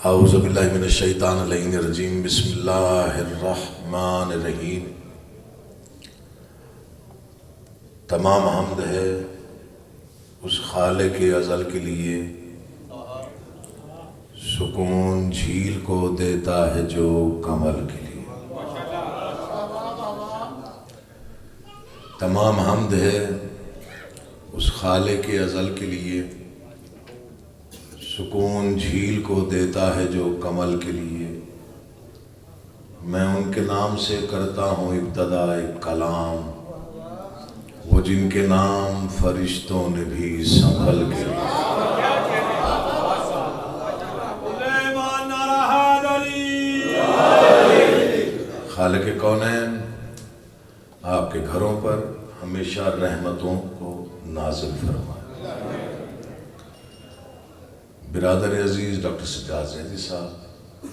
اعوذ باللہ من الشیطان اللعین الرجیم بسم اللہ الرحمن الرحیم۔ تمام حمد ہے اس خالق ازل کے لیے، سکون جھیل کو دیتا ہے جو کمل کے لیے۔ تمام حمد ہے اس خالق ازل کے لیے، سکون جھیل کو دیتا ہے جو کمل کے لیے۔ میں ان کے نام سے کرتا ہوں ابتدا ایک کلام، وہ جن کے نام فرشتوں نے بھی سنبھل کے لیے۔ خالق کونین آپ کے گھروں پر ہمیشہ رحمتوں کو نازل فرمائے۔ برادر عزیز ڈاکٹر سجاد زیدی صاحب،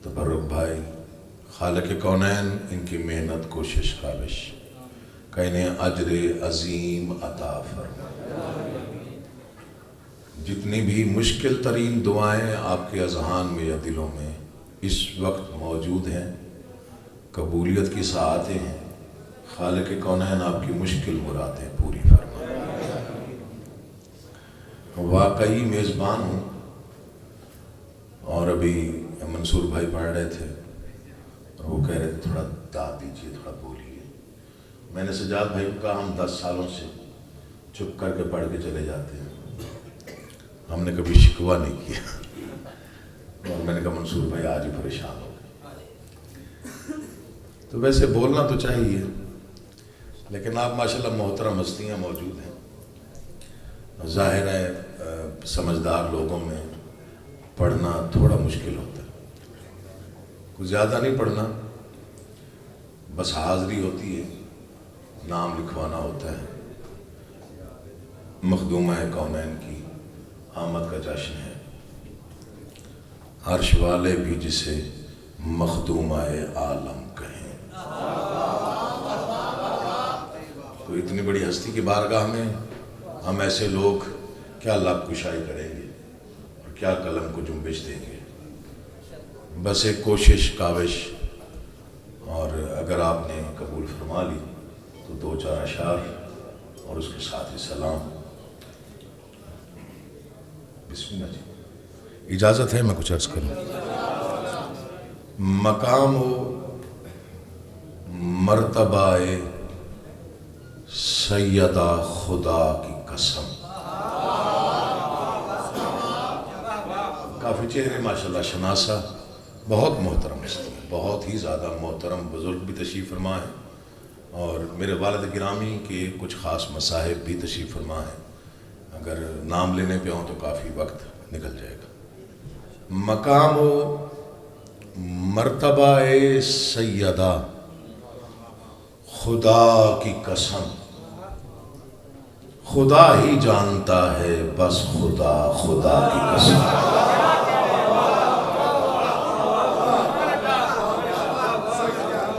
تبرک بھائی، خالق کونین ان کی محنت کوشش کاوش کا انہیں اجر عظیم عطا فرمائے۔ جتنی بھی مشکل ترین دعائیں آپ کے اذہان میں یا دلوں میں اس وقت موجود ہیں، قبولیت کی ساعتیں ہیں، خالق کونین آپ کی مشکل مرادیں پوری فرمائے۔ واقعی میزبان ہوں، اور ابھی منصور بھائی پڑھ رہے تھے اور وہ کہہ رہے تھے تھوڑا داد دیجیے، تھوڑا بولیے۔ میں نے سجاد بھائی کو کہا ہم 10 سالوں سے چپ کر کے پڑھ کے چلے جاتے ہیں، ہم نے کبھی شکوہ نہیں کیا، اور میں نے کہا منصور بھائی آج ہی پریشان ہو گئے۔ تو ویسے بولنا تو چاہیے، لیکن آپ ماشاءاللہ محترم ہستیاں موجود ہیں، ظاہر ہے سمجھدار لوگوں میں پڑھنا تھوڑا مشکل ہوتا ہے، کچھ زیادہ نہیں پڑھنا، بس حاضری ہوتی ہے، نام لکھوانا ہوتا ہے۔ مخدومہ کونین کی آمد کا جشن ہے، عرش والے بھی جسے مخدومہ عالم کہیں۔ تو اتنی بڑی ہستی کی بارگاہ میں ہم ایسے لوگ کیا لب کشائی کریں گے اور کیا قلم کو جنبش دیں گے؟ بس ایک کوشش کاوش، اور اگر آپ نے قبول فرما لی تو 2-4 اشعار اور اس کے ساتھ ہی سلام۔ بسم اللہ جی، اجازت ہے میں کچھ عرض کروں؟ مقام و مرتبہ سیدہ خدا کی قسم۔ کافی چہرے ماشاءاللہ شناسا، بہت محترم ہستی، بہت ہی زیادہ محترم بزرگ بھی تشریف فرما ہے، اور میرے والد گرامی کے کچھ خاص مصاحب بھی تشریف فرما ہے۔ اگر نام لینے پہ ہوں تو کافی وقت نکل جائے گا۔ مقام و مرتبہ سیدہ خدا کی قسم، خدا ہی جانتا ہے بس خدا خدا کی قسم۔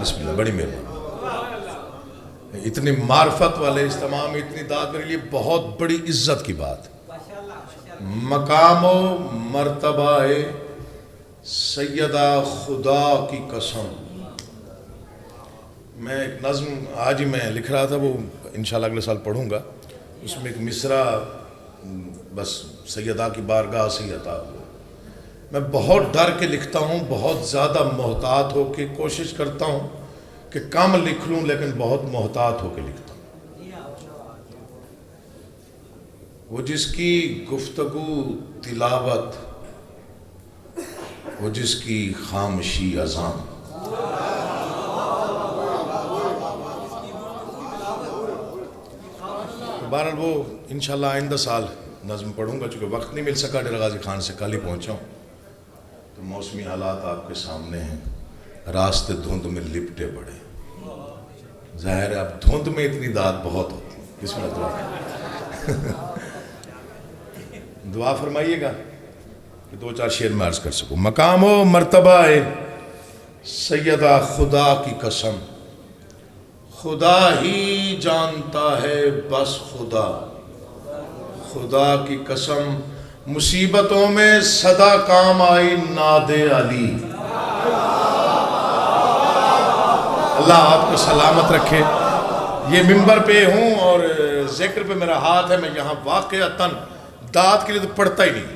بسم اللہ، بڑی مہربانی۔ اتنی معرفت والے اجتماع میں اتنی داد میرے لیے بہت بڑی عزت کی بات۔ مقام و مرتبہ سیدہ خدا کی قسم۔ میں ایک نظم آج ہی میں لکھ رہا تھا، وہ انشاءاللہ اگلے سال پڑھوں گا، اس میں ایک مصرع بس سیدہ کی بارگاہ سے ہی عطا ہوا۔ میں بہت ڈر کے لکھتا ہوں، بہت زیادہ محتاط ہو کے کوشش کرتا ہوں کہ کم لکھ لوں، لیکن بہت محتاط ہو کے لکھتا ہوں۔ وہ جس کی گفتگو تلاوت، وہ جس کی خاموشی اذان، بہرحال وہ انشاءاللہ آئندہ سال نظم پڑھوں گا، چونکہ وقت نہیں مل سکا، ڈیرہ غازی خان سے کل ہی پہنچا ہوں، تو موسمی حالات آپ کے سامنے ہیں، راستے دھند میں لپٹے پڑے، ظاہر ہے اب دھند میں اتنی داد بہت ہوتی ہے۔ کس میں دعا فرمائیے گا کہ 2-4 شعر میں عرض کر سکوں۔ مقام و مرتبہ سیدہ خدا کی قسم، خدا ہی جانتا ہے بس خدا خدا کی قسم، مصیبتوں میں صدا کام آئی ناد علی. اللہ آپ کو سلامت رکھے. یہ ممبر پہ ہوں اور ذکر پہ میرا ہاتھ ہے. میں یہاں واقعتاً داد کے لیے تو پڑھتا ہی نہیں،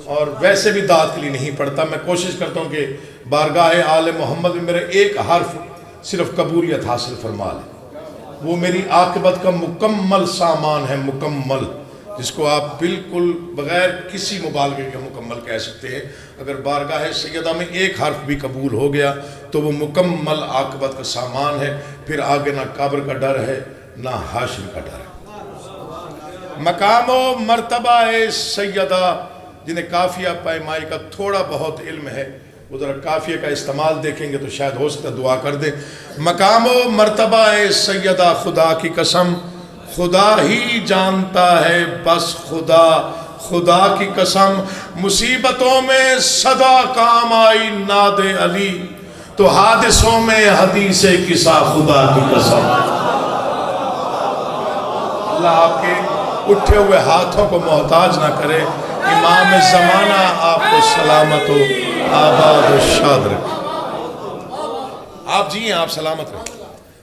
اور ویسے بھی داد کے لیے نہیں پڑھتا. میں کوشش کرتا ہوں کہ بارگاہ آل محمد میں میرا ایک حرف صرف قبولیت حاصل فرما لے. وہ میری عاقبت کا مکمل سامان ہے، مکمل، جس کو آپ بالکل بغیر کسی مبالغے کے مکمل کہہ سکتے ہیں. اگر بارگاہ سیدہ میں ایک حرف بھی قبول ہو گیا تو وہ مکمل عاقبت کا سامان ہے. پھر آگے نہ قبر کا ڈر ہے نہ حاشر کا ڈر ہے. مقام و مرتبہ سیدہ، جنہیں قافیہ پیمائی کا تھوڑا بہت علم ہے وہ ذرا قافیہ کا استعمال دیکھیں گے تو شاید ہو سکتا دعا کر دیں. مقام و مرتبہ سیدہ خدا کی قسم خدا ہی جانتا ہے، بس خدا خدا کی قسم. مصیبتوں میں صدا کام آئی ناد علی، تو حادثوں میں حدیث قصہ خدا کی قسم. اللہ آپ کے اٹھے ہوئے ہاتھوں کو محتاج نہ کرے. امام زمانہ آپ کو سلامت و آباد و شاد رکھے. آپ جی ہیں، آپ سلامت رکھیں.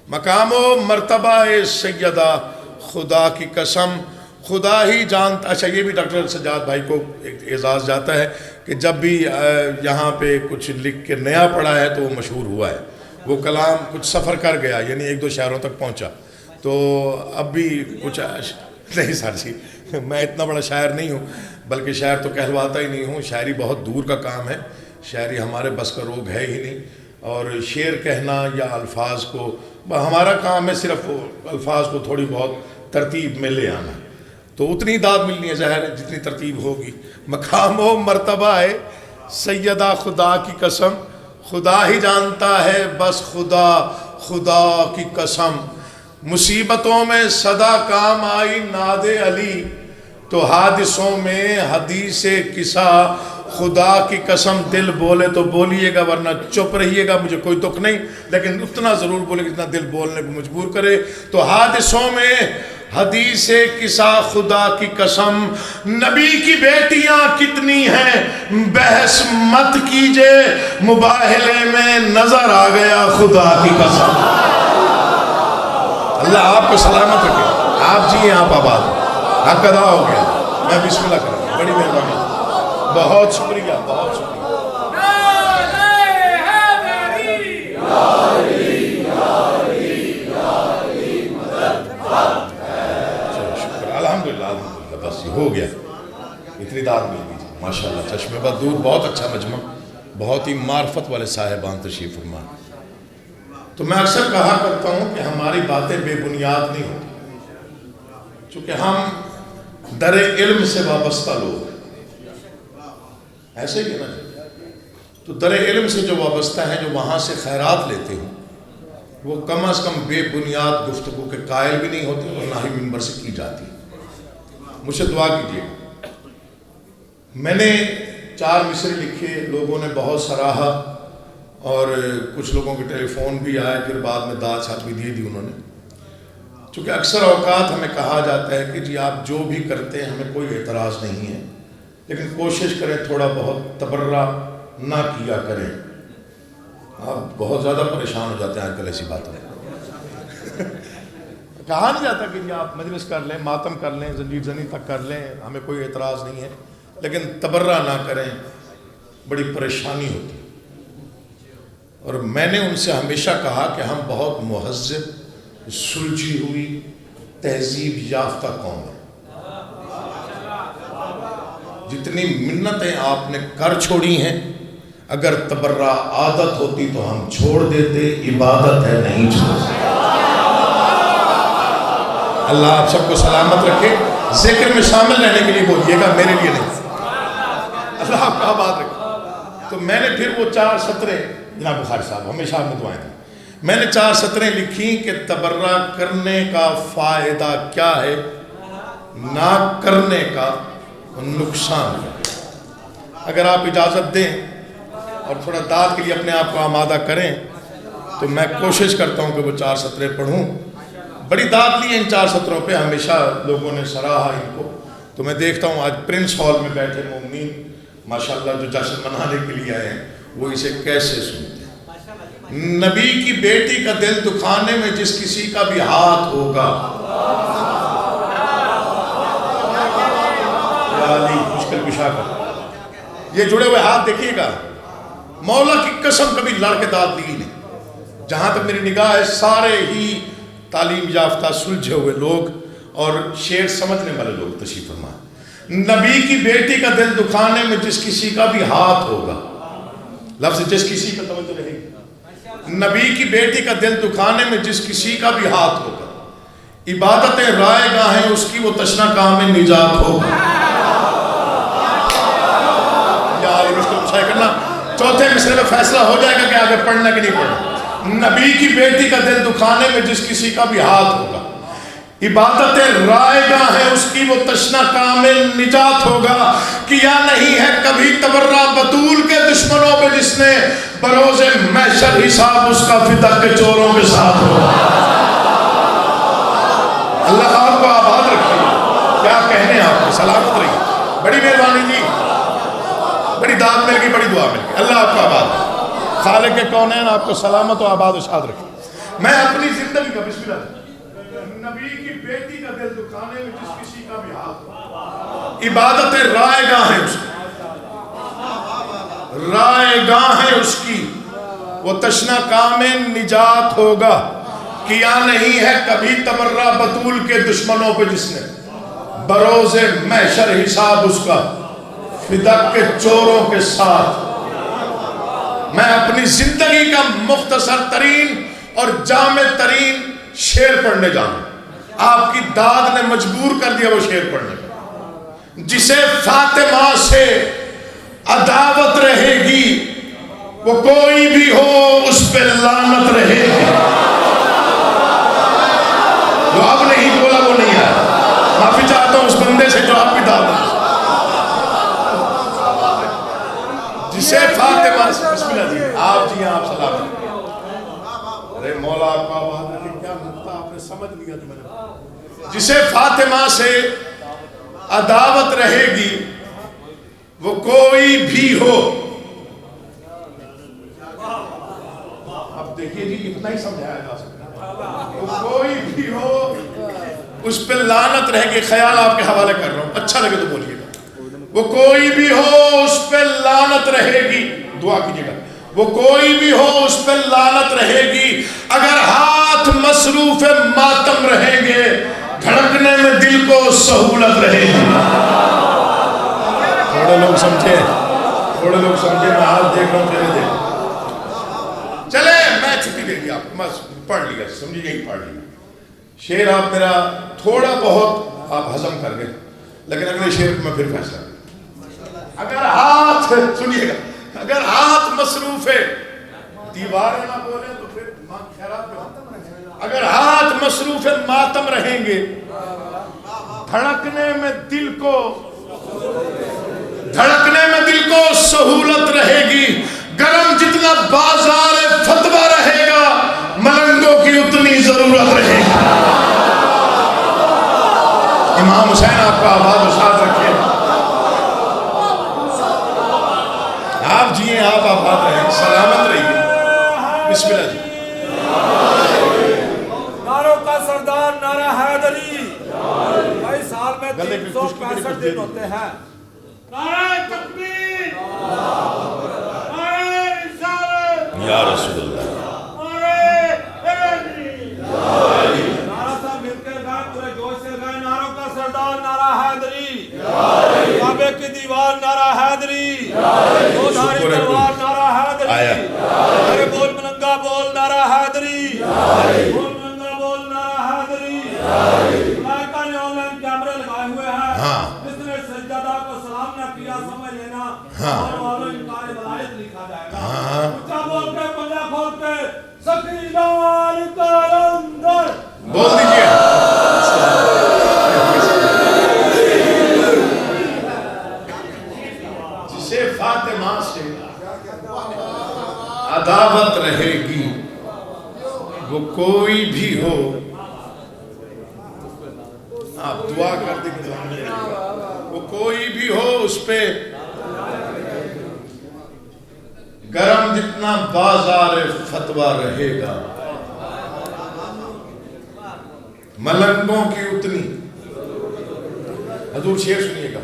مقام و مرتبہ سیدہ خدا کی قسم خدا ہی جانتا. اچھا، یہ بھی ڈاکٹر سجاد بھائی کو ایک اعزاز جاتا ہے کہ جب بھی یہاں پہ کچھ لکھ کے نیا پڑھا ہے تو وہ مشہور ہوا ہے. وہ کلام کچھ سفر کر گیا، یعنی 1-2 شہروں تک پہنچا. تو اب بھی کچھ نہیں سر جی، میں اتنا بڑا شاعر نہیں ہوں، بلکہ شاعر تو کہلواتا ہی نہیں ہوں. شاعری بہت دور کا کام ہے، شاعری ہمارے بس کا روگ ہے ہی نہیں. اور شعر کہنا یا الفاظ کو، ہمارا کام ہے صرف الفاظ کو تھوڑی بہت ترتیب میں لے آنا. تو اتنی داد ملنی ہے ظاہر ہے جتنی ترتیب ہوگی. مقام و مرتبہ ہے سیدہ خدا کی قسم خدا ہی جانتا ہے، بس خدا خدا کی قسم. مصیبتوں میں صدا کام آئی ناد علی، تو حادثوں میں حدیث قصہ خدا کی قسم. دل بولے تو بولیے گا ورنہ چپ رہیے گا، مجھے کوئی دکھ نہیں، لیکن اتنا ضرور بولے کہ جتنا دل بولنے کو مجبور کرے. تو حادثوں میں حدیث قصہ خدا کی قسم. نبی کی بیٹیاں کتنی ہیں بحث مت کیجے، مباہلے میں نظر آ گیا خدا کی قسم. اللہ آپ کو سلامت رکھے. آپ جی ہیں، آپ آباد ہیں. حق ادا ہو گیا. میں بسم اللہ کروں. بڑی مہربانی، بہت شکریہ، بہت شکریہ. الحمدللہ الحمدللہ، بس یہ ہو گیا. اتنی داد مل گئی. ماشاءاللہ چشمے بد دور، بہت اچھا مجمع، بہت ہی معرفت والے صاحبان تشریف فرما. تو میں اکثر کہا کرتا ہوں کہ ہماری باتیں بے بنیاد نہیں ہوتی، چونکہ ہم در علم سے وابستہ لوگ ہیں. ایسے ہی ہے نا. تو در علم سے جو وابستہ ہیں، جو وہاں سے خیرات لیتے ہیں، وہ کم از کم بے بنیاد گفتگو کے قائل بھی نہیں ہوتے اور نہ ہی منبر سے کی جاتی. مجھ سے دعا کیجیے. میں نے 4 مصرے لکھے، لوگوں نے بہت سراہا، اور کچھ لوگوں کے ٹیلی فون بھی آئے، پھر بعد میں داد ساتھ بھی دی انہوں نے. چونکہ اکثر اوقات ہمیں کہا جاتا ہے کہ جی آپ جو بھی کرتے ہیں ہمیں کوئی اعتراض نہیں ہے، لیکن کوشش کریں تھوڑا بہت تبرہ نہ کیا کریں. آپ بہت زیادہ پریشان ہو جاتے ہیں آج کل ایسی باتوں میں. کہا نہیں جاتا کہ جی آپ مجلس کر لیں، ماتم کر لیں، زنجیر زنی تک کر لیں، ہمیں کوئی اعتراض نہیں ہے، لیکن تبرہ نہ کریں، بڑی پریشانی ہوتی. اور میں نے ان سے ہمیشہ کہا کہ ہم بہت مہذب، سلجھی ہوئی، تہذیب یافتہ قوم ہے. جتنی منتیں آپ نے کر چھوڑی ہیں، اگر تبرہ عادت ہوتی تو ہم چھوڑ دیتے. عبادت ہے نہیں چھوڑتے. اللہ آپ سب کو سلامت رکھے. ذکر میں شامل رہنے کے لیے بولیے گا، میرے لیے نہیں. اللہ آپ کا بات رکھے. تو میں نے پھر وہ 4 سطریں، جناب بخاری صاحب ہمیشہ آپ نے دعائیں دیں، میں نے 4 سطریں لکھی کہ تبرہ کرنے کا فائدہ کیا ہے، نہ کرنے کا نقصان ہے. اگر آپ اجازت دیں اور تھوڑا داد کے لیے اپنے آپ کو آمادہ کریں تو میں کوشش کرتا ہوں کہ وہ 4 سطریں پڑھوں. بڑی داد لی ہے ان 4 سطروں پہ، ہمیشہ لوگوں نے سراہا ان کو. تو میں دیکھتا ہوں آج پرنس ہال میں بیٹھے مومنین ماشاءاللہ جو جشن منانے کے لیے آئے ہیں وہ اسے کیسے سنتے ہیں. نبی کی بیٹی کا دل دکھانے میں جس کسی کا بھی ہاتھ ہوگا، یا علی مشکل کشا کر. یہ جڑے ہوئے ہاتھ دیکھیے گا، مولا کی قسم کبھی لڑ کے داد دی نہیں. جہاں تک میری نگاہ ہے سارے ہی تعلیم یافتہ سلجھے ہوئے لوگ اور شعر سمجھنے والے لوگ تشریف فرما. نبی کی بیٹی کا دل دکھانے میں جس کسی کا بھی ہاتھ ہوگا، لفظ جس کسی کا توجہ رہے گی. نبی کی بیٹی کا دل دکھانے میں جس کسی کا بھی ہاتھ ہوگا، عبادتیں رائے گاہیں اس کی وہ تشنا کام میں نجات ہوگا. یار مشکل مشاہدہ کرنا، چوتھے مصرے میں فیصلہ ہو جائے گا کہ آگے پڑھنا کہ نہیں پڑھنا. نبی کی بیٹی کا دل دکھانے میں جس کسی کا بھی ہاتھ ہوگا، عبادتیں رائے گاہیں اس کی وہ تشنا کامل نجات ہوگا. کیا نہیں ہے کبھی تبرہ بطول کے دشمنوں پہ جس نے بروز محشر حساب اس کا فدا کے چوروں کے ساتھ ہوگا. اللہ آپ کو آباد رکھے. کیا کہنے آپ کو، سلامت رہیے. بڑی مہربانی جی، بڑی داد مل گئی، بڑی دعا مل گئی. اللہ آپ کو آباد، خالق کونین آپ کو سلامت و آباد و شاد رکھے. میں اپنی زندگی کا بسم اللہ، نبی کی بیٹی کا دل دکھانے میں جس کسی کا بھی ہاتھ، عبادتیں رائے گاہیں اس کی، رائے گاہیں اس کی وہ تشنا کام نجات ہوگا. کیا نہیں ہے کبھی تبرہ بطول کے دشمنوں پہ جس نے بروز محشر حساب اس کا فدق کے چوروں کے ساتھ. میں اپنی زندگی کا مختصر ترین اور جامع ترین شعر پڑھنے جاؤں. آپ کی داد نے مجبور کر دیا وہ شعر پڑھنے کا. جسے فاطمہ سے عداوت رہے گی وہ کوئی بھی ہو اس پہ لعنت رہے گی. جو اب نہیں بولا وہ نہیں ہے. معافی چاہتا ہوں اس بندے سے جو آپ کی داد ہے. جسے فاطمہ سے، بسم اللہ جی، آپ جی آپ سلام. ارے مولا آپ کا آباد رکھے. کیا نقطہ آپ نے سمجھ لیا جو میں نے. جسے فاطمہ سے عداوت رہے گی وہ کوئی بھی ہو. اب دیکھیے جی اتنا ہی سمجھایا جا سکتا. وہ کوئی بھی ہو اس پہ لعنت رہے گی. خیال آپ کے حوالے کر رہا ہوں، اچھا لگے تو بولیے گا. وہ کوئی بھی ہو اس پہ لعنت رہے گی. دعا کیجیے گا. وہ کوئی بھی ہو اس پہ لعنت رہے گی. اگر ہاتھ مصروف ماتم رہیں گے دھڑکنے میں دل کو سہولت رہے گی. تھوڑے لوگ سمجھے، تھوڑے لوگ سمجھے. میں ہاتھ دیکھ رہا ہوں چلے دیکھ. چلے میں چھٹی دے گی آپ کو. بس پڑھ لیا، سمجھے یہی پڑھ لیا. شعر آپ میرا تھوڑا بہت آپ ہضم کر گئے، لیکن اگلے شعر کو میں پھر فیصلہ کروں. اگر ہاتھ، سنیے گا، اگر ہاتھ مصروف ہے، دیواریں نہ بولیں تو پھر خیرات میں ہوتا. اگر ہاتھ مصروف ماتم رہیں گے دھڑکنے میں دل کو سہولت رہے گی. گرم جتنا بازار فتوہ رہے گا ملنگوں کی اتنی ضرورت رہے گی. امام حسین آپ کا آباد و شاد رکھے. آپ جیئے، آپ آباد رہیں، سلامت رہیے. بسم اللہ جی. نعروں کا سردار نعرہ حیدری. بھائی سال میں 365 دن ہوتے ہیں. نعرہ تکبیر، نعرہ رسالت، یا رسول اللہ، نعرہ حیدری. نعرہ سب مل کے گائے، پورے جوش سے گائے. نعروں کا سردار نعرہ حیدری. کعبے کی دیوار نعرہ حیدری. دو دھاری تلوار نعرہ حیدری. ارے بول ملنگا بول نعرہ حیدری. بول ملنگا بول نعرہ حیدری. ملائکہ نے آن لائن کیمرے لگائے ہوئے ہیں. جس نے سجدہ کو سلام نہ کیا سمجھ لینا اور والوں انکار ولایت لکھا جائے گا. اچھا بول کے پنجہ کھول کے سکینہ کلندر بول دیجئے. جسے فاطمہ سے عداوت رہے گی وہ کوئی بھی ہو. آپ دعا کر دیں کہ کوئی بھی ہو اس پہ گرم جتنا بازار فتویٰ رہے گا، ملنگوں کی اتنی. حضور شعر سنیے گا،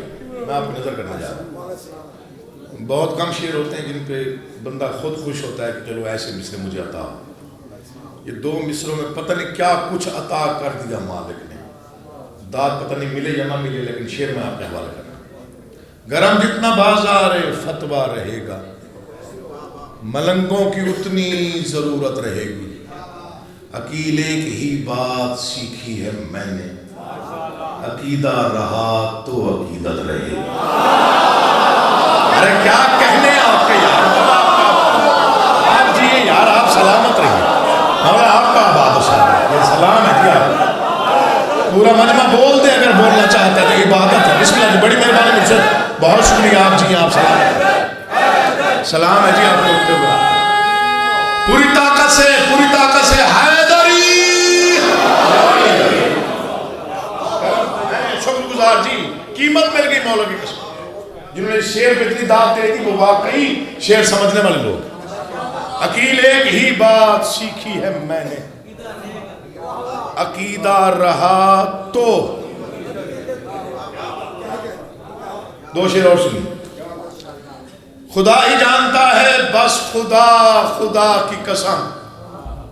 میں آپ کی نظر کرنے جا رہا ہوں. بہت کم شعر ہوتے ہیں جن پہ بندہ خود خوش ہوتا ہے کہ چلو ایسے مصرے مجھے عطا. یہ 2 مصروں میں پتہ نہیں کیا کچھ عطا کر دیا مالک نے. داد پتہ نہیں ملے یا نہ ملے، لیکن شعر میں آپ کے حوالے کرنا. گرم جتنا بازار فتویٰ رہے گا، ملنگوں کی اتنی ضرورت رہے گی. عقیل ایک ہی بات سیکھی ہے میں نے، عقیدہ رہا تو عقیدت رہے گی. ارے کیا کہنے آپ کے یار، آپ جی یار، آپ سلامت رہیے. مولا آپ کا آباد و سلامت. یہ سلام ہے جی. آپ پورا مجمع بول دے اگر بولنا چاہتا ہے تو عبادت ہے. بسم اللہ جی، بڑی مہربانی مجھ سے. بہت شکریہ آپ جی. آپ سلامت. سلام ہے جی آپ کو. پوری طاقت سے حیدری. شکر گزار جی. قیمت مل گئی مولا کی قسم. جنہوں نے شعر پہ اتنی داد دے دی وہ واقعی شعر سمجھنے والے لوگ. عقیل ایک ہی بات سیکھی ہے میں نے، عقیدہ رہا تو. 2 شعر اور سنی. خدا ہی جانتا ہے بس خدا کی قسم.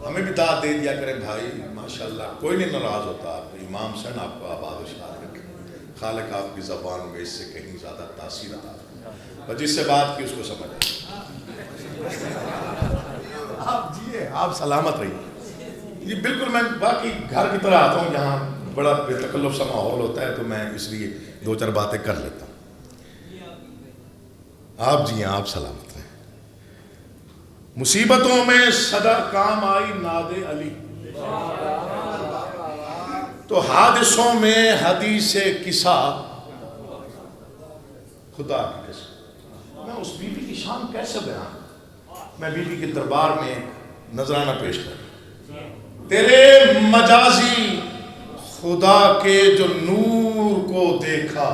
ہمیں بھی داد دے دیا کریں بھائی. ماشاءاللہ کوئی نہیں ناراض ہوتا. آپ امام حسین آپ کو آباد و شاد رکھے. خالق آپ کی زبان میں اس سے کہیں زیادہ تاثیر عطا فرمائے. اور جس سے بات کی اس کو سمجھ آئے. آپ جیے، آپ سلامت رہیے. یہ بالکل میں باقی گھر کی طرح آتا ہوں جہاں بڑا بے تکلف سا ماحول ہوتا ہے، تو میں اس لیے 2-4 باتیں کر لیتا ہوں. آپ جی ہیں، آپ سلامت رہیں. مصیبتوں میں صدر کام آئی ناد علی، تو حادثوں میں حدیث قصہ خدا کی قسم. میں اس بی بی کی شان کیسے بیان. میں بی بی کے دربار میں نذرانہ پیش کروں. تیرے مجازی خدا کے جو نور کو دیکھا،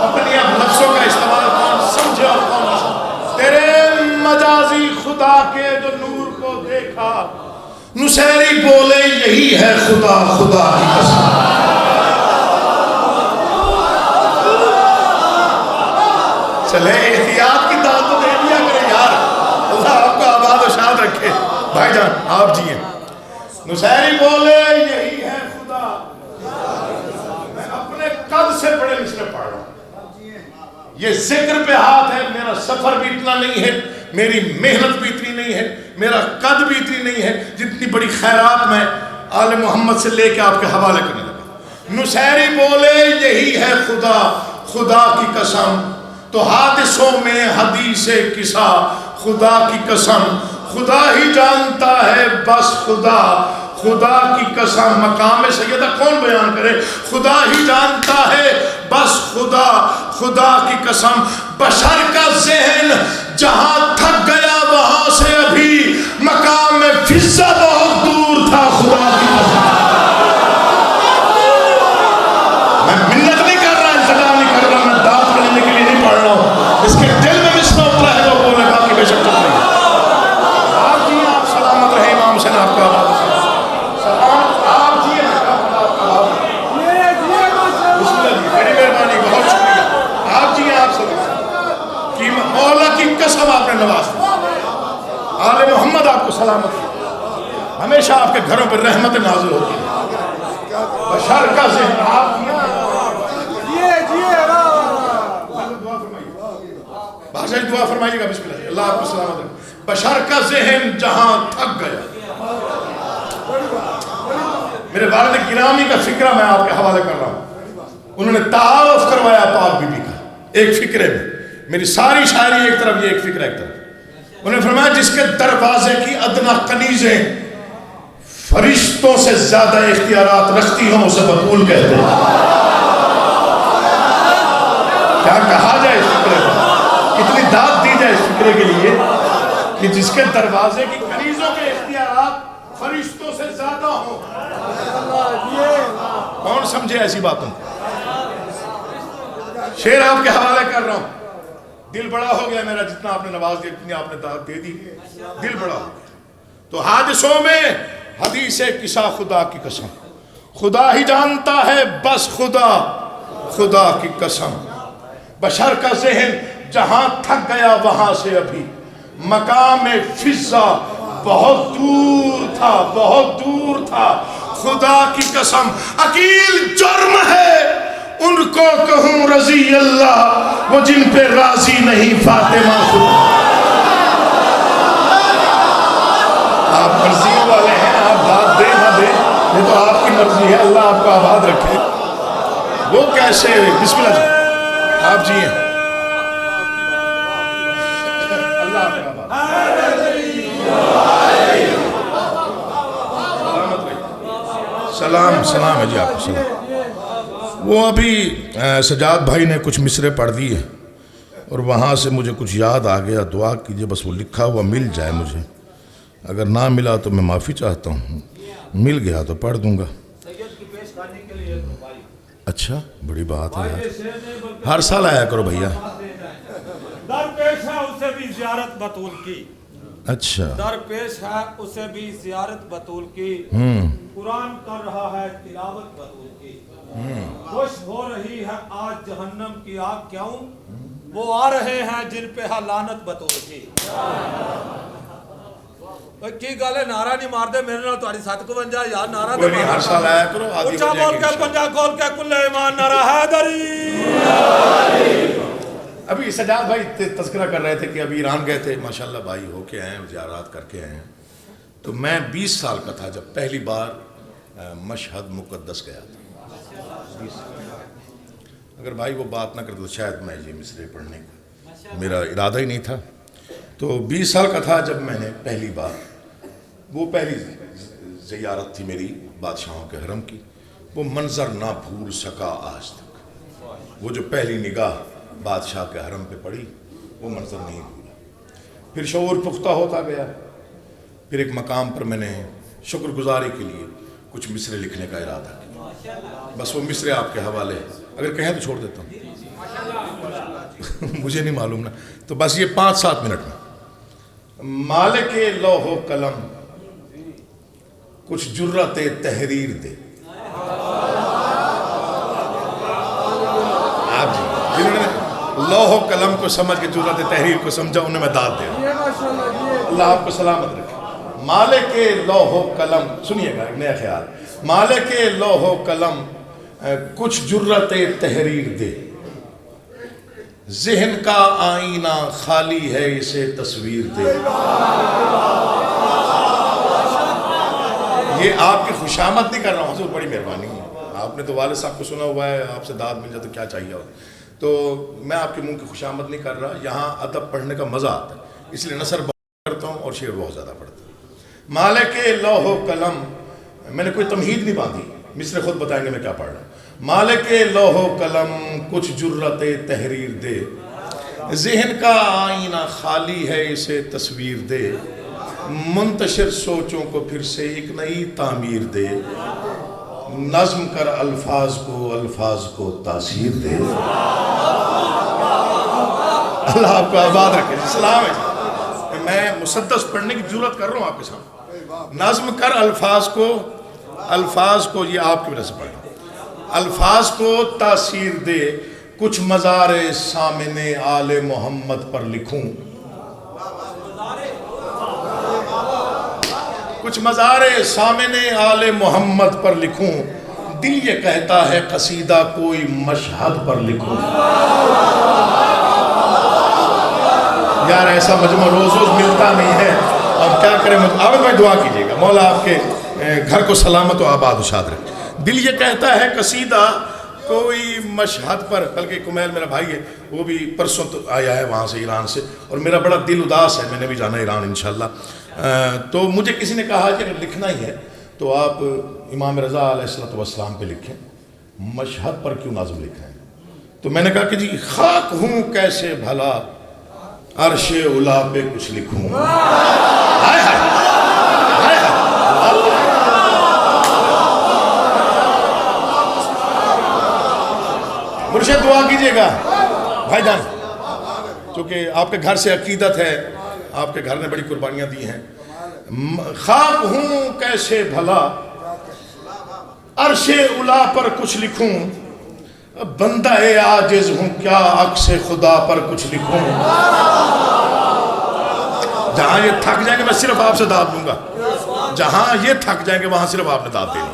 اپنی اب لفظوں کا استعمال کون سمجھے اور کون نہ سمجھے. تیرے مجازی خدا کے جو نور کو دیکھا، نصیری بولے یہی ہے خدا کی قسم. چلے احتیاط کی داد تو دے دیا کرے یار. اللہ آپ کو آباد و شاد رکھے. بھائی جان آپ جی ہیں. نصیری بولے یہی ہے خدا. میں اپنے قد سے بڑے مصرے پڑھ رہا ہوں. یہ ذکر پہ ہاتھ ہے. میرا سفر بھی اتنا نہیں ہے، میری محنت بھی اتنی نہیں ہے، میرا قد بھی اتنی نہیں ہے جتنی بڑی خیرات میں آل محمد سے لے کے آپ کے حوالے کرنے لگا. نصیری بولے یہی ہے خدا کی قسم. تو حادثوں میں حدیث قصہ خدا کی قسم. خدا ہی جانتا ہے بس خدا کی قسم. مقام سیدہ کون بیان کرے. خدا ہی جانتا ہے بس خدا کی قسم. بشر کا ذہن جہاں تھک گیا وہاں سے ابھی مقام فضا بہت دور تھا. خدا کی قسم. میں منت نہیں کر رہا، انتظار نہیں کر رہا، میں داد کرنے کے لیے نہیں پڑھ رہا ہوں. اس کے دل میں مصرع اترا ہے تو بولے باقی بے شک چل رہی ہے. آپ جی آپ سلامت رہے. امام حسین آپ کا آباد سلامت. آپ جی بسم اللہ جی، بڑی مہربانی، بہت شکریہ. آپ جی آپ سلامت. مولا کی قسم آپ نے نواز دی. آل محمد آپ کو سلامت رہے. ہمیشہ آپ کے گھروں پر رحمت نازل ہوتی ہے. بشر کا ذہن آپ بادشاہ دعا فرمائیے گا. بسم اللہ. اللہ آپ کو سلامت رکھے. بشر کا ذہن جہاں تھک گیا. میرے والد گرامی کا فکرہ میں آپ کے حوالے کر رہا ہوں. انہوں نے تعارف کروایا پاک بی بی کا ایک فکرے میں. میری ساری شاعری ایک طرف، یہ ایک فکرہ ایک طرف. انہوں نے فرمایا جس کے دروازے کی ادنا کنیزیں فرشتوں سے زیادہ اختیارات رکھتی ہوں اسے بطول کہتے ہیں. کیا کہا جائے اس فکرے کو، کتنی داد دی جائے اس فکرے کے لیے کہ جس کے دروازے کی کنیزوں کے اختیارات فرشتوں سے زیادہ ہوں. کون سمجھے ایسی باتوں کو؟ شعر آپ کے حوالے کر رہا ہوں. دل بڑا ہو گیا میرا, جتنا آپ نے نواز دی, جتنی آپ نے دعوت دے دی, دل بڑا ہو گیا. تو حادثوں میں حدیث قصہ خدا کی قسم, خدا ہی جانتا ہے بس خدا, خدا کی قسم. بشر کا ذہن جہاں تھک گیا وہاں سے ابھی مقام فضا بہت دور تھا, بہت دور تھا. خدا کی قسم عقیل جرم ہے ان کو کہوں رضی اللہ, وہ جن پہ راضی نہیں فاطمہ خدا. آپ مرضی والے ہیں, آپ بات دیں نہ دیں یہ تو آپ کی مرضی ہے, اللہ آپ کو آباد رکھے. وہ کیسے, بسم اللہ جی آپ جی ہیں, اللہ آپ کو آباد. سلام سلام ہے جی آپ کو سلام. وہ ابھی سجاد بھائی نے کچھ مصرے پڑھ دیے اور وہاں سے مجھے کچھ یاد آ گیا, دعا کیجئے بس وہ لکھا ہوا مل جائے مجھے, اگر نہ ملا تو میں معافی چاہتا ہوں, مل گیا تو پڑھ دوں گا. اچھا بڑی بات ہے یار, ہر سال آیا کرو بھیا. درپیش ہے اسے بھی زیارت بطول کی, اچھا درپیش ہے اسے بھی زیارت بطول کی, قرآن کر رہا ہے تلاوت بطول کی. خوش ہو رہی ہے آج جہنم کی آگ, کیوں وہ آ رہے ہیں جن پہ ہے لعنت بطول کی. کی گل ہے, نعرہ نہیں مار دے میرے نال تہاڈی سات کو بن جائے یار. نعرہ کوئی نہیں, ہر سال آیا کرو. اونچا بول کے پنجا کھول کے کل ایمان نعرہ حیدری. ابھی سجاد بھائی تذکرہ کر رہے تھے کہ ابھی ایران گئے تھے, ماشاءاللہ بھائی ہو کے آئے ہیں, زیارات کر کے آئے ہیں. تو میں 20 سال کا تھا جب پہلی بار مشہد مقدس گیا تھا. اگر بھائی وہ بات نہ کرتے تو شاید میں یہ مصرے پڑھنے کا میرا ارادہ ہی نہیں تھا. تو 20 سال کا تھا جب میں نے پہلی بار, وہ پہلی زیارت تھی میری بادشاہوں کے حرم کی. وہ منظر نہ بھول سکا آج تک, وہ جو پہلی نگاہ بادشاہ کے حرم پہ پڑی وہ منظر نہیں بھولا. پھر شعور پختہ ہوتا گیا, پھر ایک مقام پر میں نے شکر گزاری کے لیے کچھ مصرے لکھنے کا ارادہ کیا. بس وہ مصرے آپ کے حوالے, اگر کہیں تو چھوڑ دیتا ہوں مجھے نہیں معلوم نا. تو بس یہ 5-7 منٹ میں. مالک لوح و قلم کچھ جرت تحریر دے. آپ جی جنہوں نے لوح و قلم کو سمجھ کے جرت تحریر کو سمجھا انہیں میں داد دے رہا ہوں. اللہ آپ کو سلامت رکھے. مالک لوح و قلم, سنیے گا ایک نیا خیال. مالک لوح و قلم کچھ جرت تحریر دے, ذہن کا آئینہ خالی ہے اسے تصویر دے. یہ آپ کی خوشامد نہیں کر رہا ہوں حضور, بڑی مہربانی ہے. آپ نے تو والد صاحب کو سنا ہوا ہے, آپ سے داد مل جائے تو کیا چاہیے اور. تو میں آپ کے منہ کی خوشامد نہیں کر رہا, یہاں ادب پڑھنے کا مزہ آتا ہے, اس لیے نثر بہت کرتا ہوں اور شعر بہت زیادہ پڑھتا ہوں. مالک لوح و قلم, میں نے کوئی تمہید نہیں باندھی, مصرے خود بتائیں گے میں کیا پڑھ رہا ہوں. مالک لوح و قلم کچھ جرت تحریر دے, ذہن کا آئینہ خالی ہے اسے تصویر دے. منتشر سوچوں کو پھر سے ایک نئی تعمیر دے, نظم کر الفاظ کو تاثیر دے. اللہ آپ کو آباد رکھے. سلام ہے جی, میں مسدس پڑھنے کی جرت کر رہا ہوں آپ کے سامنے. نظم کر الفاظ کو یہ آپ کی وجہ سے پڑھ رہا ہوں. الفاظ کو تاثیر دے, کچھ مزار سامن آل محمد پر لکھوں, کچھ مزار سامن آل محمد پر لکھوں. دل یہ کہتا ہے قصیدہ کوئی مشہد پر لکھوں. یار ایسا مجمع روز روز ملتا نہیں ہے, اب کیا کریں. عابد بھائی دعا کیجیے گا, مولا آپ کے گھر کو سلامت و آباد و شاد رکھے. دل یہ کہتا ہے قصیدہ کوئی مشہد پر, بلکہ کمیل میرا بھائی ہے وہ بھی پرسوں تو آیا ہے وہاں سے ایران سے, اور میرا بڑا دل اداس ہے, میں نے بھی جانا ایران انشاءاللہ. تو مجھے کسی نے کہا کہ اگر لکھنا ہی ہے تو آپ امام رضا علیہ السلام پہ لکھیں, مشہد پر کیوں نظم لکھیں. تو میں نے کہا کہ جی خاک ہوں کیسے بھلا عرش اولا پہ کچھ لکھوں. ہائے ہائے مرشد دعا کیجئے گا بھائی جان، چونکہ آپ کے گھر سے عقیدت ہے، آپ کے گھر نے بڑی قربانیاں دی ہیں. خاک ہوں کیسے بھلا عرش اولا پر کچھ لکھوں، بندہ عاجز ہوں کیا عکس خدا پر کچھ لکھوں. جہاں یہ تھک جائیں گے میں صرف آپ سے داد دوں گا، جہاں یہ تھک جائیں گے وہاں صرف آپ نے داد دینی،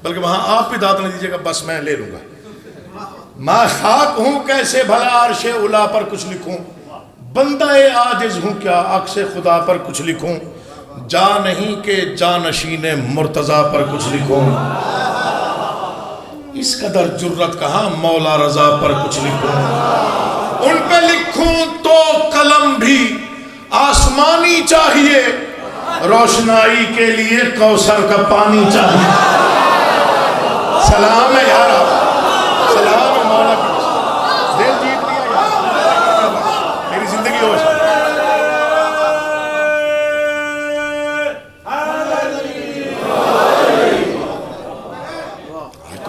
بلکہ وہاں آپ بھی داد نہ دیجیے گا، بس میں لے لوں گا. میں خاک ہوں کیسے بھلا عرش اولا پر کچھ لکھوں، بندہ عاجز ہوں کیا عکس خدا پر کچھ لکھوں. جا نہیں کہ جانشین مرتضیٰ پر کچھ لکھوں، اس قدر جرت کہاں مولا رضا پر کچھ لکھوں. ان پہ لکھوں تو قلم بھی آسمانی چاہیے، روشنائی کے لیے کوثر کا پانی چاہیے. سلام ہے یار، سلام ہے مولا کی قسم. دل جیت لیا یار، میری زندگی ہو جائے.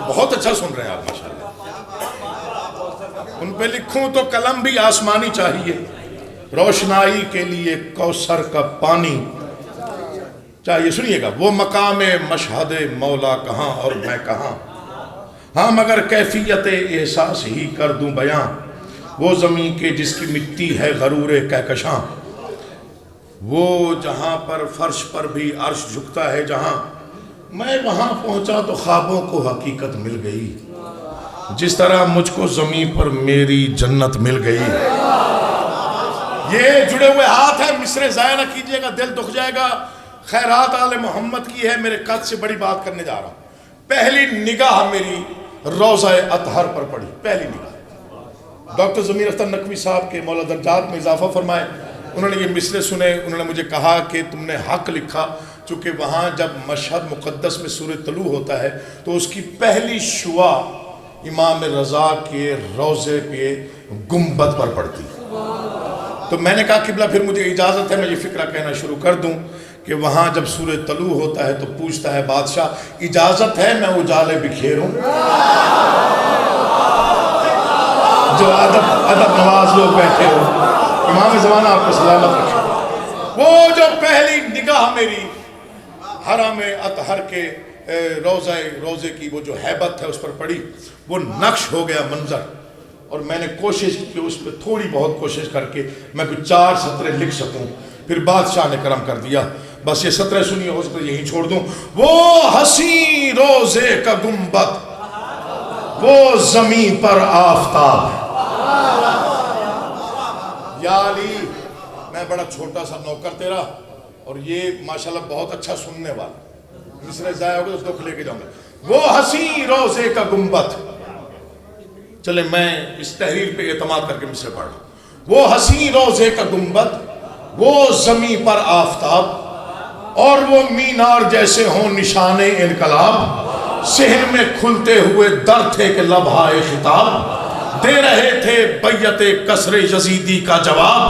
بہت اچھا سن رہے ہیں آپ ماشاءاللہ. ان پہ لکھوں تو قلم بھی آسمانی چاہیے، روشنائی کے لیے کوثر کا پانی چاہیے. سنیے گا، وہ مقام مشہد مولا کہاں اور میں کہاں، ہاں مگر کیفیت احساس ہی کر دوں بیاں. وہ زمین کے جس کی مٹی ہے غرور کہکشاں، وہ جہاں پر فرش پر بھی عرش جھکتا ہے جہاں. میں وہاں پہنچا تو خوابوں کو حقیقت مل گئی، جس طرح مجھ کو زمین پر میری جنت مل گئی. یہ جڑے ہوئے ہاتھ ہیں، مصرے ضائع نہ کیجئے گا، دل دکھ جائے گا. خیرات آل محمد کی ہے، میرے قد سے بڑی بات کرنے جا رہا ہوں. پہلی نگاہ میری روضہ اطہر پر پڑی، پہلی نگاہ. ڈاکٹر ضمیر اختر نقوی صاحب کے مولا درجات میں اضافہ فرمائے، انہوں نے یہ مصرے سنے. انہوں نے مجھے کہا کہ تم نے حق لکھا، چونکہ وہاں جب مشہد مقدس میں سورہ طلوع ہوتا ہے تو اس کی پہلی شعاع امام رضا کے روضے پہ گنبد پر پڑتی. تو میں نے کہا قبلہ پھر مجھے اجازت ہے میں یہ فکرہ کہنا شروع کر دوں کہ وہاں جب سورہ طلوع ہوتا ہے تو پوچھتا ہے بادشاہ اجازت ہے میں اجالے بکھیروں. جو ادب نواز لوگ بیٹھے ہو، امام زمانہ آپ کو سلامت رکھے. وہ جو پہلی نگاہ میری حرم اطہر کے روزے کی وہ جو ہیبت ہے اس پر پڑی، وہ نقش ہو گیا منظر. اور میں نے کوشش کی اس پہ تھوڑی بہت کوشش کر کے میں کوئی 4 سطریں لکھ سکوں. پھر بادشاہ نے کرم کر دیا، بس یہ سطریں سنیے، ہو سکتا یہیں چھوڑ دوں. وہ حسین روزے کا گنبد، وہ زمین پر آفتاب. یا علی، میں بڑا چھوٹا سا نوکر تیرا، اور یہ ماشاءاللہ بہت اچھا سننے والا، مصرے ضائع ہوگا تو دکھ لے کے جاؤں گا. وہ حسین روزے کا گنبد. چلے میں اس تحریر پہ اعتماد کر کے مصرے پڑھ رہا ہوں. وہ حسین روزے کا گنبد، وہ زمین پر آفتاب، اور وہ مینار جیسے ہوں نشان انقلاب. صحن میں کھلتے ہوئے در تھے کہ لبھائے خطاب، دے رہے تھے بیعت کسر یزیدی کا جواب.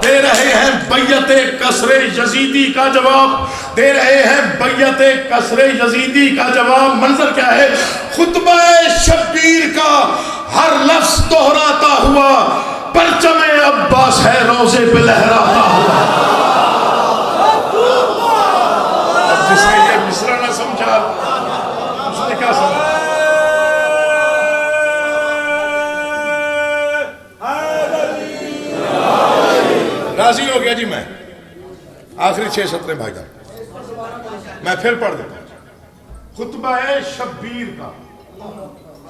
دے رہے ہیں بیعت کسر یزیدی کا جواب، دے رہے ہیں بیعت کسر یزیدی کا جواب. منظر کیا ہے؟ خطبہ شبیر کا ہر لفظ دہراتا ہوا، پرچم عباس ہے روزے پہ لہراتا ہوا. اب جس نے یہ مصرع نہ سمجھا اس نے کیا سمجھا؟ راضی ہو گیا جی. میں آخری 6 سطریں بھائی جان میں پھر پڑھ دیتا ہوں. خطبہ شبیر کا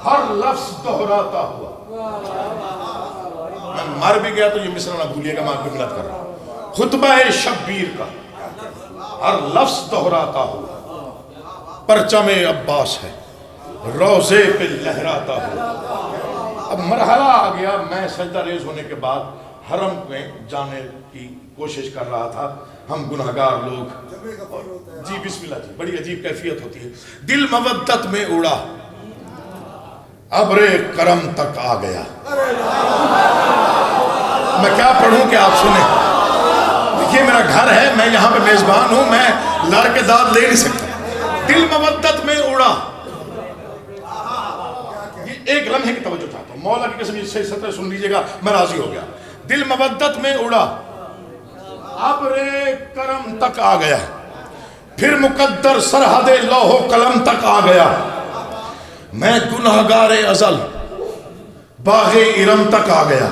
ہر لفظ دہراتا ہوا. میں مر بھی گیا تو یہ مصرع نہ بھولیے گا، میں آپ کو ملت کر رہا ہوں. خطبہ شبیر کا ہر لفظ دہراتا ہوا، پرچم عباس ہے روزے پہ لہراتا ہوا. اب مرحلہ آ گیا، میں سجدہ ریز ہونے کے بعد حرم میں جانے کی کوشش کر رہا تھا. ہم گناہگار لوگ، جی بسم اللہ جی، بڑی عجیب کیفیت ہوتی ہے. دل مودت میں اڑا، ابر کرم تک آ گیا. میں کیا پڑھوں کہ آپ سنیں؟ دیکھیے میرا گھر ہے، میں یہاں پہ میزبان ہوں، میں لڑ کے داد لے نہیں سکتا. دل مودت میں اڑا، یہ ایک لمحے کی توجہ چاہتا ہوں. مولا کی قسم یہ صحیح سطح سن لیجئے گا، میں راضی ہو گیا. دل مودت میں اڑا، ابر کرم تک آ گیا، پھر مقدر سرحد لوح و قلم تک آ گیا. میں گنہگار ازل باغ ارم تک آ گیا،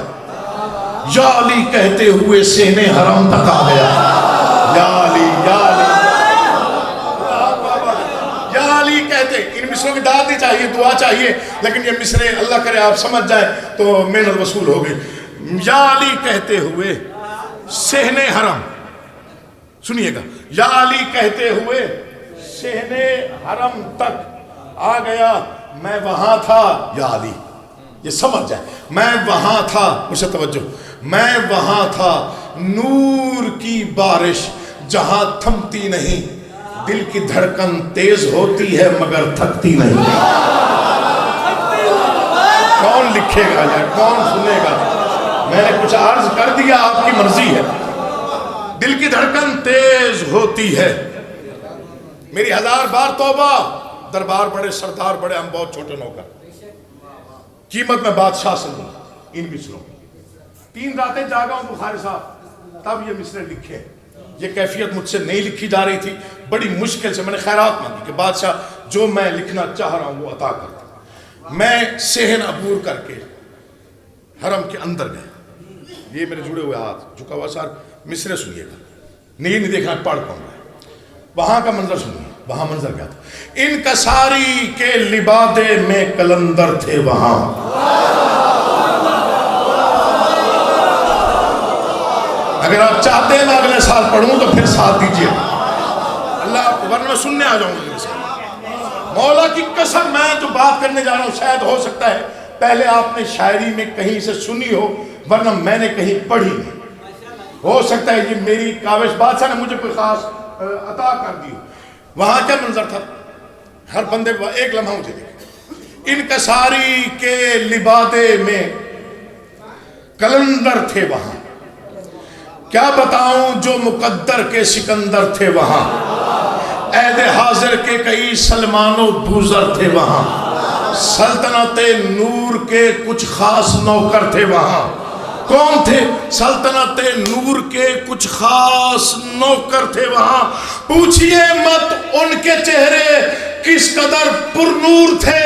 یا علی کہتے ہوئے سہنے حرم تک آ گیا. یا علی یا علی یا علی کہتے. ان مصروں کی داد نہیں چاہیے، دعا چاہیے، لیکن یہ مصرے اللہ کرے آپ سمجھ جائیں تو محنت وصول ہو گئی. یا علی کہتے ہوئے سہنے حرم، سنیے گا، یا علی کہتے ہوئے سہنے حرم تک آ گیا. میں وہاں تھا، یا علی یہ سمجھ جائے، میں وہاں تھا، مجھے توجہ، میں وہاں تھا نور کی بارش جہاں تھمتی نہیں، دل کی دھڑکن تیز ہوتی ہے مگر تھکتی نہیں. کون لکھے گا یا کون سنے گا؟ میں نے کچھ عرض کر دیا، آپ کی مرضی ہے. دل کی دھڑکن تیز ہوتی ہے. میری 1000 بار توبہ، دربار بڑے سردار بڑے، ہم بہت چھوٹے نوکر. قیمت میں بادشاہ سے لوں ان مصروں. 3 راتیں جاگا ہوں بخاری صاحب، تب یہ مصرے لکھے. یہ کیفیت مجھ سے نہیں لکھی جا رہی تھی، بڑی مشکل سے میں نے خیرات مانگی کہ بادشاہ جو میں لکھنا چاہ رہا ہوں وہ عطا کرتا. میں صحن عبور کر کے حرم کے اندر گیا. یہ میرے جڑے ہوئے ہاتھ جھکا ہوا. سر مصرے سنیے گا، نہیں دیکھنا پڑھ پاؤں گا. وہاں کا منظر سنیے، وہاں منظر کیا تھا. ان کساری کے لبادے میں کلندر تھے وہاں. اگر آپ چاہتے ہیں میں اگلے سال پڑھوں تو پھر ساتھ دیجئے اللہ، ورنہ میں سننے آ جاؤں گا. مولا کی قسم میں جو بات کرنے جا رہا ہوں شاید ہو سکتا ہے پہلے آپ نے شاعری میں کہیں سے سنی ہو، ورنہ میں نے کہیں پڑھی نہیں. ہو سکتا ہے یہ میری کاوش بادشاہ نے مجھے کوئی خاص عطا کر دی. وہاں کیا منظر تھا؟ ہر بندے ایک لمحہ مجھے دیکھے. ان کساری کے لبادے میں کلندر تھے وہاں. کیا بتاؤں جو مقدر کے سکندر تھے وہاں. عہد حاضر کے کئی سلمان و بوزر تھے وہاں. سلطنت نور کے کچھ خاص نوکر تھے وہاں. کون تھے؟ سلطنت نور کے کچھ خاص نوکر تھے وہاں. پوچھئے مت ان کے چہرے کس قدر پر نور تھے،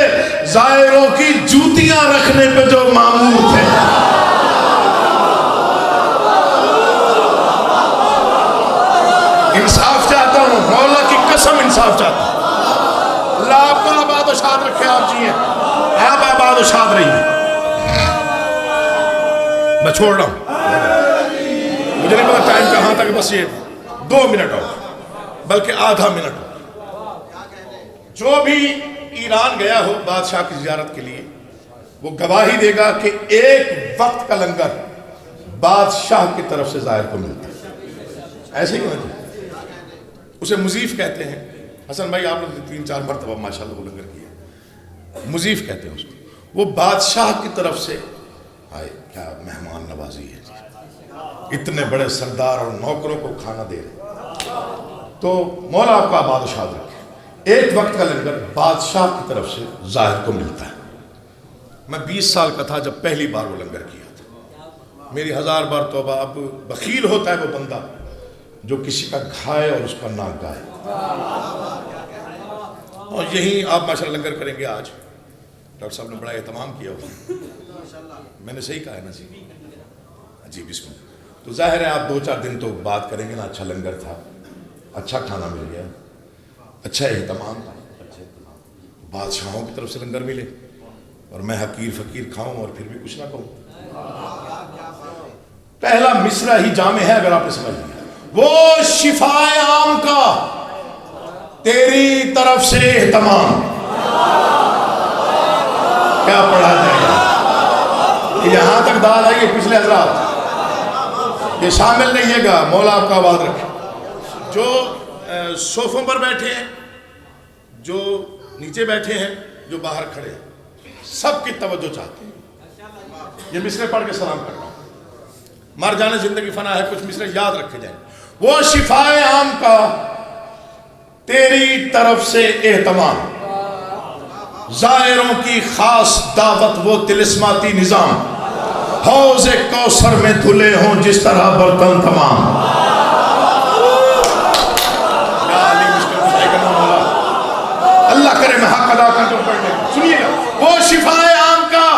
زائروں کی جوتیاں رکھنے پہ جو مامور تھے. انصاف چاہتا ہوں، مولا کی قسم انصاف چاہتا ہوں. اللہ آپ کو آباد و شاد رکھے. آپ جی ہیں، آپ آباد و شاد رہیے. میں چھوڑ رہا ہوں، مجھے نہیں پتا ٹائم کہاں تک، بس یہ 2 منٹ اور، بلکہ آدھا منٹ اور. جو بھی ایران گیا ہو بادشاہ کی زیارت کے لیے وہ گواہی دے گا کہ ایک وقت کا لنگر بادشاہ کی طرف سے ظاہر کو ملتا ہے. ایسے ہی نہیں، اسے مضیف کہتے ہیں. حسن بھائی آپ نے 3-4 مرتبہ ماشاءاللہ وہ لنگر کیا. مضیف کہتے ہیں اس کو. وہ بادشاہ کی طرف سے آئے. کیا مہمان نوازی ہے جی، اتنے بڑے سردار اور نوکروں کو کھانا دے رہے. تو مولا آپ کا آباد و شاد رکھے. ایک وقت کا لنگر بادشاہ کی طرف سے ظاہر کو ملتا ہے. میں 20 سال کا تھا جب پہلی بار وہ لنگر کیا تھا. میری 1000 بار توبہ. اب بخیل ہوتا ہے وہ بندہ جو کسی کا کھائے اور اس کا نہ گائے. اور یہی آپ ماشاءاللہ لنگر کریں گے. آج ڈاکٹر صاحب نے بڑا اہتمام کیا ہوگا. میں نے صحیح کہا ہے نا جی؟ جی بسم اللہ. تو ظاہر ہے آپ 2-4 دن تو بات کریں گے نا. اچھا لنگر تھا، اچھا کھانا مل گیا، اچھا اہتمام تھا، بادشاہوں کی طرف سے لنگر ملے اور میں حقیر فقیر کھاؤں اور پھر بھی کچھ نہ کہوں. پہلا مصرع ہی جامع ہے اگر آپ نے سمجھ لیا. وہ شفائے عام کا تیری طرف سے اہتمام. کیا پڑھا جائے گا؟ یہاں تک داد آئیے پچھلے حضرات، یہ شامل نہیں ہے گا. مولا آپ کا آباد رکھے. جو صوفوں پر بیٹھے ہیں، جو نیچے بیٹھے ہیں، جو باہر کھڑے ہیں، سب کی توجہ چاہتے ہیں. یہ مصرے پڑھ کے سلام کر رہا ہوں. مر جانے زندگی فنا ہے، کچھ مصرے یاد رکھے جائیں. وہ شفائے عام کا تیری طرف سے اہتمام. زائروں کی خاص دعوت وہ طلسماتی نظام، حوض کوثر میں دھلے ہوں جس طرح برتن تمام۔ اللہ کرے میں حق ادا کر جو پڑھنے، سنیے گا، وہ شفائے عام کا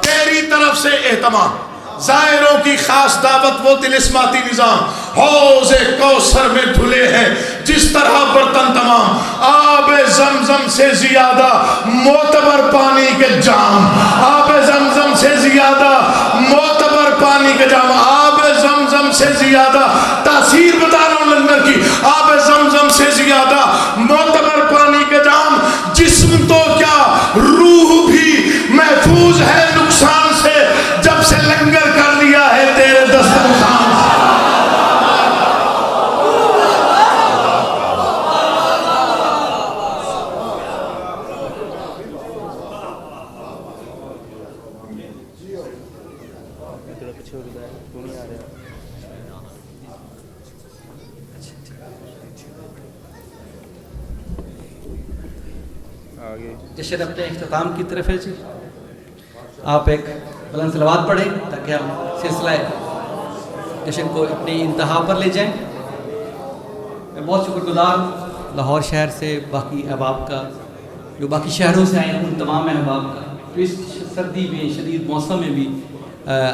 تیری طرف سے اہتمام، زائروں کی خاص دعوت وہ طلسماتی نظام، حوض کوثر میں دھلے ہیں جس طرح برتن تمام، آب زمزم سے زیادہ معتبر پانی کے جام، آب زمزم سے زیادہ معتبر پانی کے جام، آب زمزم سے زیادہ تاثیر بتا رہا ہوں لنگر کی، آب زمزم سے زیادہ معتبر پانی کے جام، جسم تو کیا روح بھی محفوظ ہے نقصان سے جب سے لنگر کر لیا ہے تیرے دسترخوان سے۔ جشن اپنے اختتام کی طرف ہے جی، آپ ایک بلند صلوات پڑھیں تاکہ ہم سلسلہ جشن کو اپنی انتہا پر لے جائیں۔ میں بہت شکر گزار ہوں لاہور شہر سے، باقی احباب کا جو باقی شہروں سے آئے ہیں، ان تمام احباب کا جو اس سردی میں شدید موسم میں بھی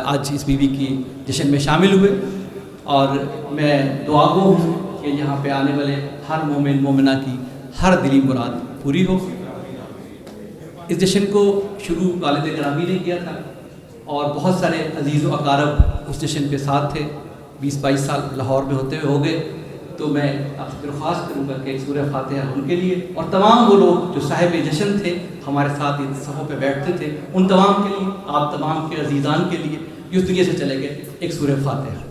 آج اس بیوی کی جشن میں شامل ہوئے، اور میں دعا گو ہوں کہ یہاں پہ آنے والے ہر مومن مومنہ کی ہر دلی مراد پوری ہو۔ اس جشن کو شروع والد گرامی نے کیا تھا، اور بہت سارے عزیز و اقارب اس جشن پہ ساتھ تھے، 20-22 سال لاہور میں ہوتے ہوئے ہو گئے۔ تو میں آپ سے درخواست کروں گا کہ ایک سورہ فاتحہ ان کے لیے اور تمام وہ لوگ جو صاحب جشن تھے، ہمارے ساتھ ان صفوں پہ بیٹھتے تھے، ان تمام کے لیے، آپ تمام کے عزیزان کے لیے جو اس دنیا سے چلے گئے، ایک سورہ فاتحہ۔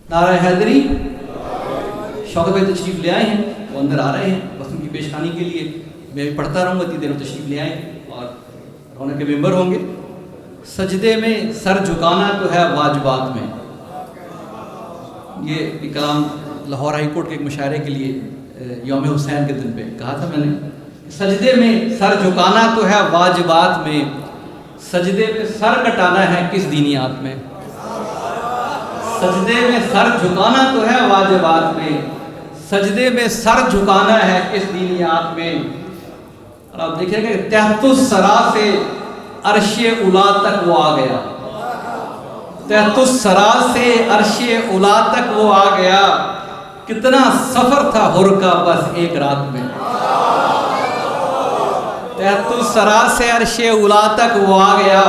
نعرہ حیدری، شوکت بھائی تشریف لے آئے ہیں، وہ اندر آ رہے ہیں، بس ان کی پیشخانی کے لیے میں بھی پڑھتا رہوں گا، اتنی دیر میں تشریف لے آئیں اور رونق کے ممبر ہوں گے۔ سجدے میں سر جھکانا تو ہے واجبات میں، یہ کلام لاہور ہائی کورٹ کے ایک مشاعرے کے لیے یوم حسین کے دن پہ کہا تھا میں نے۔ سجدے میں سر جھکانا تو ہے واجبات میں، سجدے میں سر کٹانا ہے کس دینیات میں۔ سجدے میں سر جھکانا تو ہے واجبات میں، سجدے میں سر جھکانا ہے کس دینیات میں۔ اور آپ دیکھیں کہ تحت الثری سے عرش اولا تک وہ آ گیا، تحت الثری سے عرش اولا تک وہ آ گیا، کتنا سفر تھا حر کا بس ایک رات میں۔ تحت الثری سے عرش اولا تک وہ آ گیا،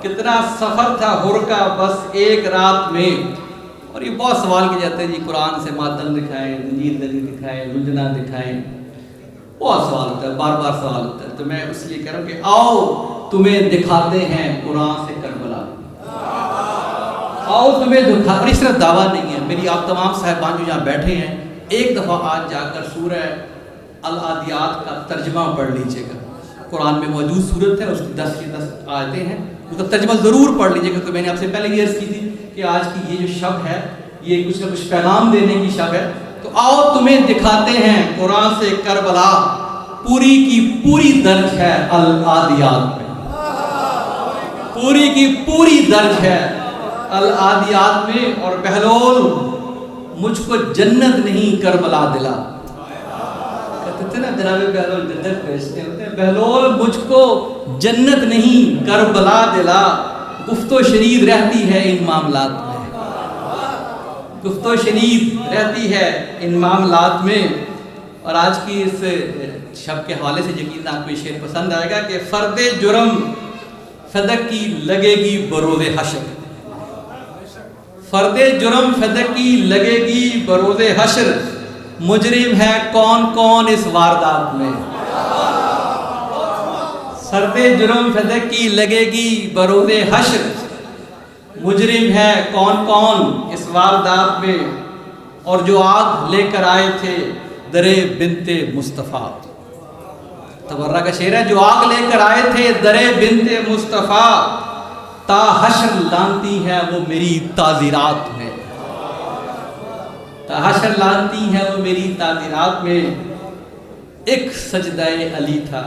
کتنا سفر تھا حر کا بس ایک رات میں۔ اور یہ بہت سوال کیے جاتے ہیں جی قرآن سے ماتم دکھائیں، زنجیر لگی دکھائیں، لنجنا دکھائیں، بہت سوال ہوتا ہے، بار بار سوال ہوتا ہے۔ تو میں اس لیے کہہ رہا ہوں کہ آؤ تمہیں دکھاتے ہیں قرآن سے کربلا، آؤ تمہیں دکھا۔ اور اس طرح دعویٰ نہیں ہے، میری آپ تمام صاحبان جو یہاں بیٹھے ہیں، ایک دفعہ آج جا کر سورہ العادیات کا ترجمہ پڑھ لیجئے گا، قرآن میں موجود صورت ہے، اس کی 10 کی 10 آیتیں ہیں، اس کا ترجمہ ضرور پڑھ لیجئے گا۔ تو میں نے آپ سے پہلے یہ عرض کی تھی کہ آج کی یہ جو شب ہے یہ کچھ نہ کچھ پیغام دینے کی شب ہے۔ تو آؤ تمہیں دکھاتے ہیں قرآن سے کربلا، پوری کی پوری درج ہے العادیات میں، پوری کی پوری درج ہے العادیات میں۔ اور بہلول مجھ کو جنت نہیں کربلا دلا، کہتے تھے نا جناب بہلول جنت بھیجتے ہوتے ہیں، بہلول مجھ کو جنت نہیں کربلا دلا۔ گفت و شنید رہتی ہے ان معاملات میں، گفت و شنید رہتی ہے ان معاملات میں۔ اور آج کی اس شب کے حوالے سے یقیناً آپ کو یہ شعر پسند آئے گا کہ فرد جرم فدق کی لگے گی بروز حشر، فرد جرم فدق کی لگے گی بروز حشر، مجرم ہے کون کون اس واردات میں، فرد جرم فدق کی لگے گی بروز حشر، مجرم ہے کون کون اس واردات میں۔ اور جو آگ لے کر آئے تھے در بنت مصطفیٰ. تبرہ کا شعر ہے. جو آگ لے کر آئے تھے در بنت مصطفیٰ تا حشر لانتی ہے وہ میری تعزیرات میں. تا حشر لانتی ہے وہ میری تعزیرات میں. ایک سجدہ علی تھا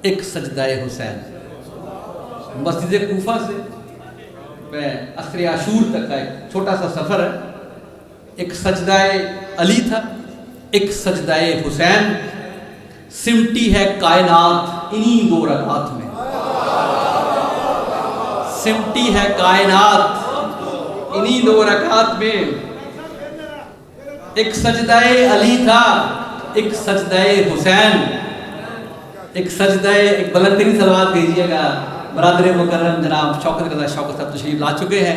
ایک سجدہ حسین. مسجد کوفہ سے عصر عاشور تک کا ایک چھوٹا سا سفر ہے. ایک سجدہ علی تھا ایک سجدہ حسین. سمٹی ہے کائنات انہی دو رکعات میں. سمٹی ہے کائنات انہی دو رکعات میں. ایک سجدہ علی تھا ایک سجدہ حسین. ایک سجدہ ایک بلند ترین صلوات بھیجیے گا. برادر مکرم جناب شوکت رضا شوکت صاحب تشریف لا چکے ہیں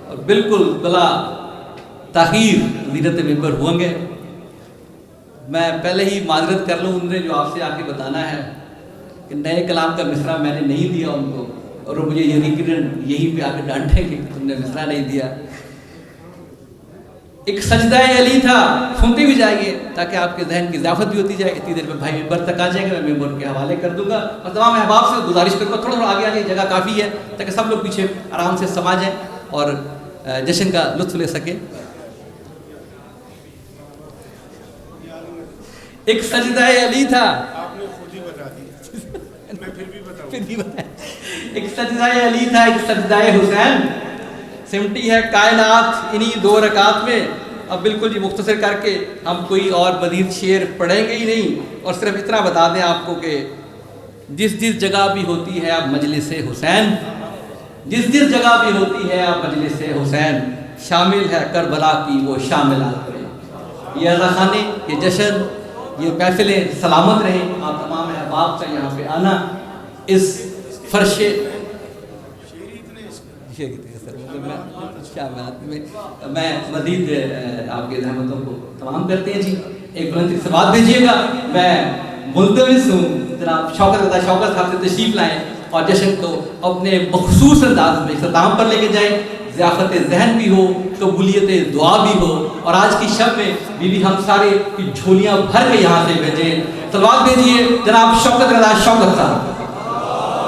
اور بالکل بلا تاخیر حضرت ممبر ہوں گے. میں پہلے ہی معذرت کر لوں, انہوں نے جو آپ سے آ کے بتانا ہے کہ نئے کلام کا مصرع میں نے نہیں دیا ان کو, اور وہ مجھے یہیں پہ آ کے ڈانٹیں گے کہ تم نے مصرع نہیں دیا. ایک سجدہ علی تھا, سنتے بھی جائیے تاکہ آپ کے ذہن کی اضافت بھی ہوتی جائے. اتنی دیر میں بھائی ممبر تک آ جائیں گے, میں ممبر کے حوالے کر دوں گا. اور تمام احباب سے گزارش کروں گا تھوڑا تھوڑا آگے آ جائیے, جگہ کافی ہے تاکہ سب لوگ پیچھے آرام سے سما جائیں اور جشن کا لطف لے سکیں. ایک سجدہ علی تھا, آپ نے خود ہی بتا دیا, میں پھر بھی بتاؤں. ایک سجدہ علی تھا ایک سجدہ حسین. سمٹی ہے کائنات انہی دو رکعات میں. اب بالکل جی مختصر کر کے ہم کوئی اور مزید شعر پڑھیں گے ہی نہیں, اور صرف اتنا بتا دیں آپ کو کہ جس جس جگہ بھی ہوتی ہے اب مجلس حسین, جس جس جگہ بھی ہوتی ہے اب مجلس حسین, شامل ہے کربلا کی وہ شاملات میں. یہ رضا خانے, یہ جشن, یہ محفلیں سلامت رہیں. آپ تمام احباب کا یہاں پہ آنا اس فرش میں مزید آپ کے رحمتوں کو تمام کرتے ہیں. جی ایک بلند سے بات بھیجیے گا. میں ملتمس ہوں جناب شوکت رضا شوکت صاحب سے تشریف لائیں اور جشن کو اپنے مخصوص انداز میں اختتام پر لے کے جائیں. ضیافت ذہن بھی ہو, قبولیت دعا بھی ہو, اور آج کی شب میں بھی ہم سارے کی جھولیاں بھر کے یہاں سے بھیجیں. صلوات بھیجیے جناب شوکت رضا شوکت صاحب.